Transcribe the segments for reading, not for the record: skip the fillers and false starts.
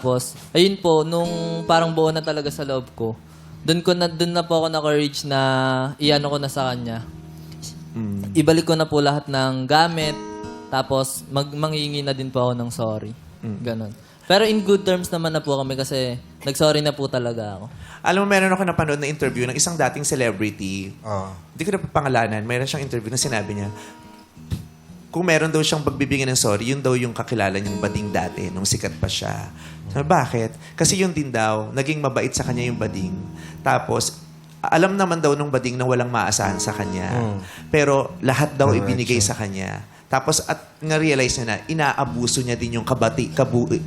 Tapos, ayun po, nung parang buo na talaga sa loob ko, doon na po ako na-courage na iano ko na sa kanya. Ibalik ko na po lahat ng gamit, tapos manghingi na din po ako ng sorry. Ganon. Pero in good terms naman na po kami kasi nag-sorry na po talaga ako. Alam mo, meron ako napanood na interview ng isang dating celebrity. Hindi ko na papangalanan. Meron siyang interview na sinabi niya, kung meron daw siyang pagbibigyan ng sorry, yun daw yung kakilala niyang bading dati, nung sikat pa siya. Sabi, bakit? Kasi yun din daw, naging mabait sa kanya yung bading. Tapos, alam naman daw nung bading na walang maasahan sa kanya. Pero lahat daw ibinigay sa kanya. Tapos at nga-realize niya na inaabuso niya din yung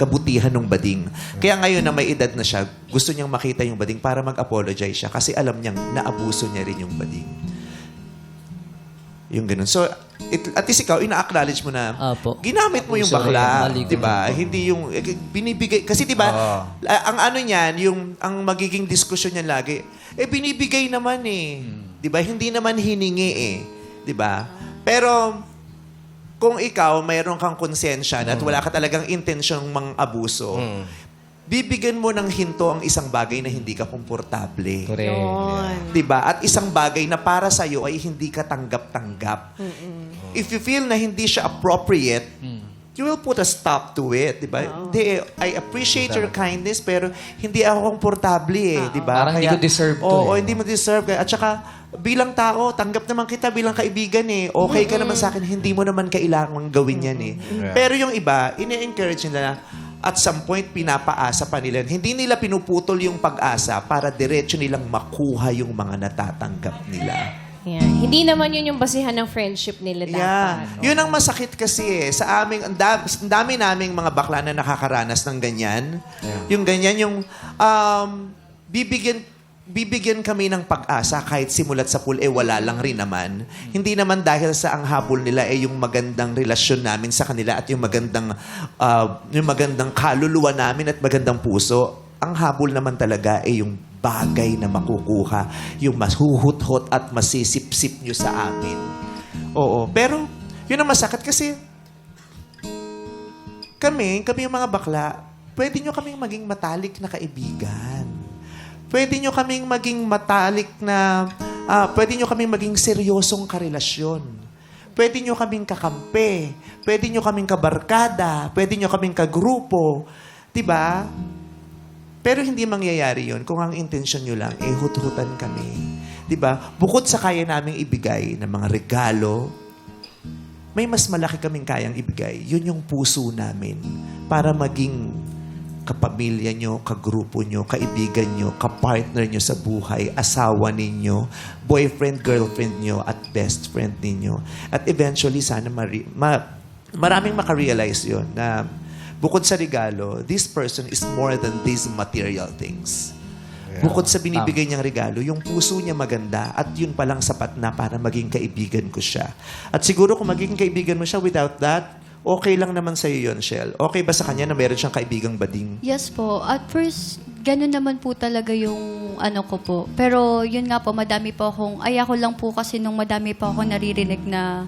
kabutihan ng bading. Kaya ngayon na may edad na siya, gusto niyang makita yung bading para mag-apologize siya kasi alam niyang naabuso niya rin yung bading. Yung ganun. So, at least ikaw, ina-acknowledge mo na ginamit mo yung bakla. Diba? Hindi yung binibigay. Kasi diba, ang ano niyan, ang magiging diskusyon niyan lagi, binibigay naman eh. Diba? Hindi naman hiningi eh. Diba? Pero, kung ikaw, mayroon kang konsensya at wala ka talagang intensyong mang-abuso, bibigyan mo ng hinto ang isang bagay na hindi ka komportable. Correct. Diba? At isang bagay na para sa'yo ay hindi ka tanggap-tanggap. If you feel na hindi siya appropriate, you will put a stop to it. Diba? I appreciate your kindness, pero hindi ako komportable eh. Diba? Parang hindi ko deserve to. Oo, hindi mo deserve. At saka, bilang tao, tanggap naman kita bilang kaibigan eh. Okay ka naman sa akin, hindi mo naman kailangan gawin yan eh. Pero yung iba, ine-encourage nila na at some point, pinapaasa pa nila. Hindi nila pinuputol yung pag-asa para diretso nilang makuha yung mga natatanggap nila. Yeah. Hindi naman yun yung basihan ng friendship nila dapat. Yun ang masakit kasi eh. Sa aming, ang dami naming mga bakla na nakakaranas ng ganyan. Yung ganyan, yung bibigyan kami ng pag-asa kahit simulat sa pool, wala lang rin naman. Hindi naman dahil sa ang habol nila yung magandang relasyon namin sa kanila at yung magandang kaluluwa namin at magandang puso. Ang habol naman talaga yung bagay na makukuha, yung mashuhut-hut at masisip-sip nyo sa amin. Oo. Pero, yun ang masakit kasi kami yung mga bakla, pwede nyo kaming maging matalik na kaibigan. Pwede nyo kaming maging matalik na, pwede nyo kaming maging seryosong karelasyon. Pwede nyo kaming kakampi. Pwede nyo kaming kabarkada. Pwede nyo kaming kagrupo. Diba? Pero hindi mangyayari yun kung ang intensyon nyo lang, hut-hutan kami. Diba? Bukod sa kaya naming ibigay ng mga regalo, may mas malaki kaming kayang ibigay. Yun yung puso namin para maging kapamilya nyo, kagrupo nyo, kaibigan nyo, kapartner nyo sa buhay, asawa ninyo, boyfriend, girlfriend nyo, at best friend ninyo. At eventually, sana maraming makarealize yun na bukod sa regalo, this person is more than these material things. Bukod sa binibigay niyang regalo, yung puso niya maganda at yun palang sapat na para maging kaibigan ko siya. At siguro kung magiging kaibigan mo siya without that, okay lang naman sa'yo yun, Shell. Okay ba sa kanya na meron siyang kaibigang bading? Yes po. At first, ganun naman po talaga yung ano ko po. Pero yun nga po, madami po akong, ayako lang po kasi nung madami po ako naririnig na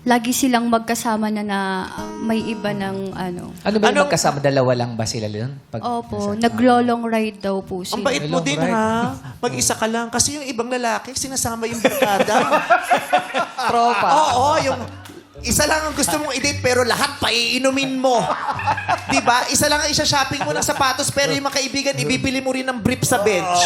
lagi silang magkasama na may iba ng ano. Ano ba yung magkasama? Dalawa lang ba sila yun? Opo, naglo-long ride daw po Ang sila. bait mo din, ha? Mag-isa ka lang. Kasi yung ibang lalaki, sinasama yung barkada. Tropa. Oo, yung isa lang ang gusto mong i-date pero lahat paiinumin mo. Diba? Isa lang ang isa-shopping mo ng sapatos pero yung mga kaibigan, ibibili mo rin ng brief sa bench.